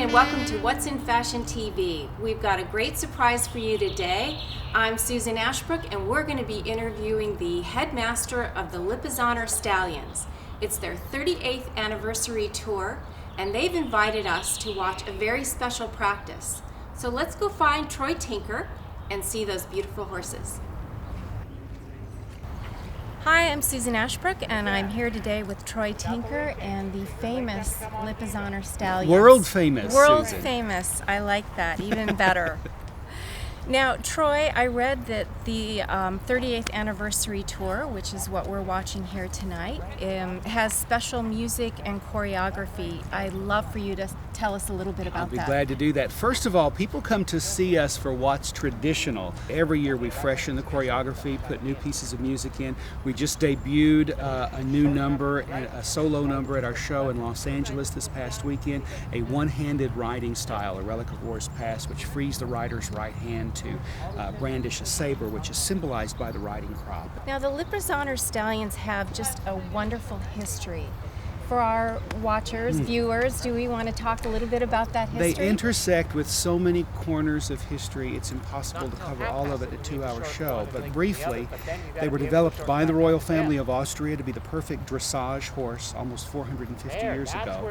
and welcome to What's in Fashion TV. We've got a great surprise for you today. I'm Susan Ashbrook and we're going to be interviewing the headmaster of the Lipizzaner Stallions. It's their 38th anniversary tour and they've invited us to watch a very special practice. So let's go find Troy Tinker and see those beautiful horses. Hi, I'm Susan Ashbrook, and I'm here today with Troy Tinker and the famous Lipizzaner Stallions. World famous, World Susan. Famous. I like that, even better. Now, Troy, I read that the 38th anniversary tour, which is what we're watching here tonight, has special music and choreography. I'd love for you to tell us a little bit about that. I'll be glad to do that. First of all, people come to see us for what's traditional. Every year we freshen the choreography, put new pieces of music in. We just debuted a new number, a solo number at our show in Los Angeles this past weekend, a one-handed riding style, a relic of war's past, which frees the rider's right hand to brandish a saber, which is symbolized by the riding crop. Now, the Lipizzaner Stallions have just a wonderful history. For our watchers, viewers, do we want to talk a little bit about that history? They intersect with so many corners of history, it's impossible to cover all of it in a 2-hour show. But briefly, they were developed by the royal family of Austria to be the perfect dressage horse almost 450 years ago.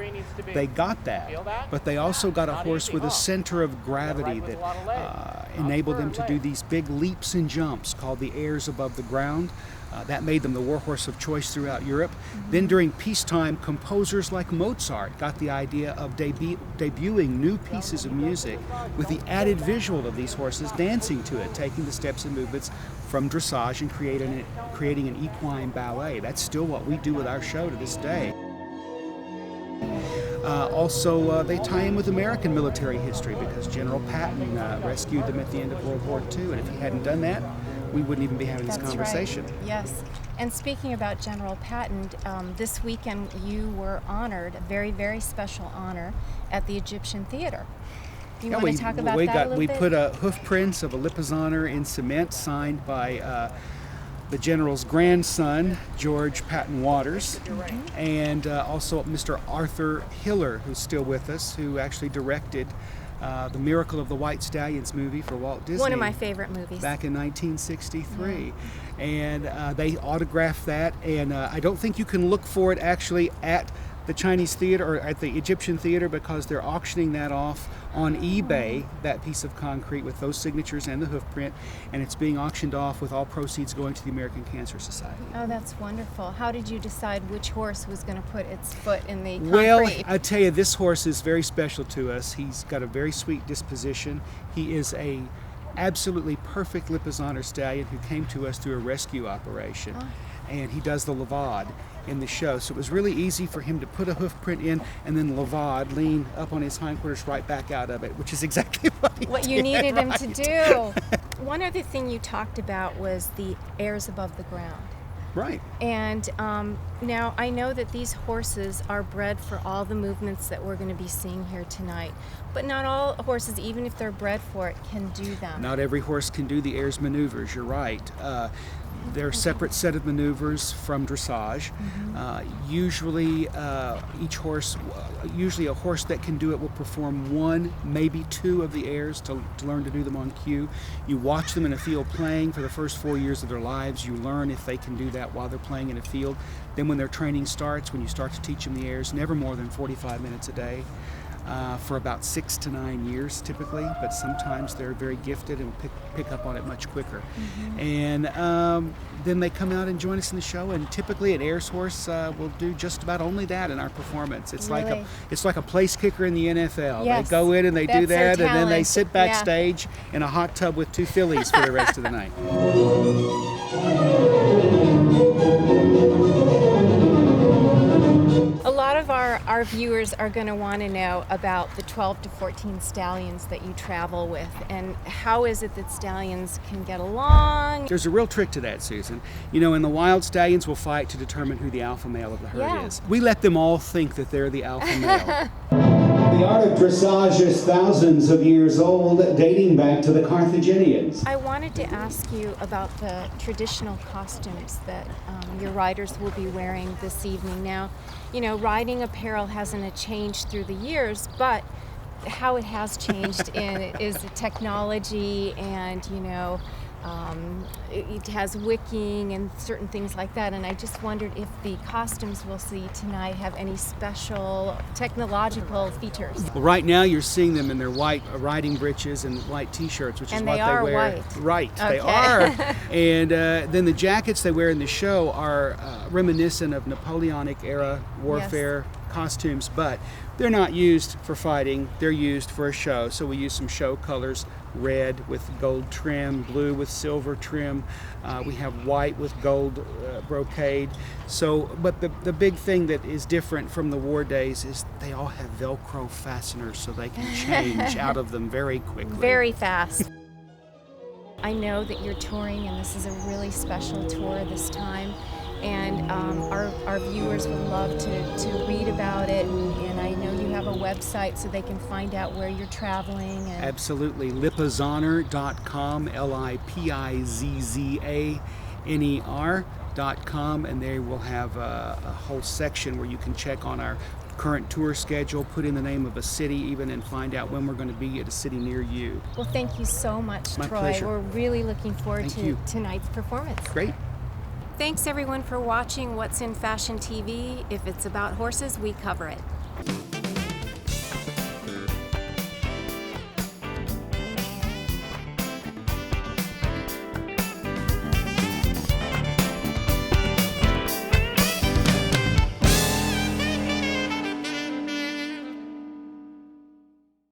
They got that, but they also got a horse with a center of gravity that enabled them to do these big leaps and jumps called the airs above the ground. That made them the warhorse of choice throughout Europe. Then during peacetime, composers like Mozart got the idea of debuting new pieces of music with the added visual of these horses dancing to it, taking the steps and movements from dressage and creating an equine ballet. That's still what we do with our show to this day. Also, they tie in with American military history because General Patton rescued them at the end of World War II, and if he hadn't done that, we wouldn't even be having this conversation. Right. Yes. And speaking about General Patton, this weekend you were honored, a very, very special honor, at the Egyptian Theater. Do you want to talk about that a little bit? We put a hoof prints of a Lipizzaner in cement signed by the General's grandson, George Patton Waters, and also Mr. Arthur Hiller, who's still with us, who actually directed The Miracle of the White Stallions movie for Walt Disney. One of my favorite movies. Back in 1963. And they autographed that, and I don't think you can look for it actually at the Chinese theater or at the Egyptian theater because they're auctioning that off on eBay, that piece of concrete with those signatures and the hoof print, and it's being auctioned off with all proceeds going to the American Cancer Society. Oh, that's wonderful. How did you decide which horse was going to put its foot in the concrete? Well, I tell you, this horse is very special to us. He's got a very sweet disposition. He is a absolutely perfect Lipizzaner stallion who came to us through a rescue operation, and he does the levade in the show. So it was really easy for him to put a hoof print in and then levade, lean up on his hindquarters right back out of it, which is exactly what you needed him to do. One other thing you talked about was the airs above the ground. Right. And now I know that these horses are bred for all the movements that we're going to be seeing here tonight, but not all horses, even if they're bred for it, can do them. Not every horse can do the airs maneuvers, you're right. They're a separate set of maneuvers from dressage. Usually a horse that can do it will perform one, maybe two of the airs to learn to do them on cue. You watch them in a field playing for the first 4 years of their lives. You learn if they can do that while they're playing in a field. Then when their training starts, when you start to teach them the airs, never more than 45 minutes a day. For about 6 to 9 years typically, but sometimes they're very gifted and pick up on it much quicker. And then they come out and join us in the show, and typically an airs horse will do just about only that in our performance. It's really? like a place kicker in the NFL. Yes. They go in and they do that, and then they sit Yeah. backstage in a hot tub with 2 fillies for the rest of the night. A lot of our viewers are going to want to know about the 12 to 14 stallions that you travel with, and how is it that stallions can get along? There's a real trick to that, Susan. You know, in the wild, stallions will fight to determine who the alpha male of the herd is. We let them all think that they're the alpha male. The art of dressage is thousands of years old, dating back to the Carthaginians. I wanted to ask you about the traditional costumes that your riders will be wearing this evening. Now, you know, riding apparel hasn't changed through the years, but how it has changed is the technology, and it has wicking and certain things like that, and I just wondered if the costumes we'll see tonight have any special technological features. Well, right now you're seeing them in their white riding breeches and white t-shirts, which is what they wear. White. Right, Okay. they are. And then the jackets they wear in the show are reminiscent of Napoleonic era warfare costumes, but they're not used for fighting, they're used for a show. So we use some show colors: red with gold trim, blue with silver trim. We have white with gold brocade. So, but the big thing that is different from the war days is they all have Velcro fasteners, so they can change out of them very quickly. Very fast. I know that you're touring, and this is a really special tour this time. And our viewers would love to read about it, and I know you have a website so they can find out where you're traveling. And Absolutely. Lipizzaner.com, Lipizzaner.com, and they will have a whole section where you can check on our current tour schedule, put in the name of a city even, and find out when we're going to be at a city near you. Well, thank you so much, My Troy. pleasure. We're really looking forward Thank to you. tonight's performance. Great. Thanks everyone for watching What's in Fashion TV. If it's about horses, we cover it.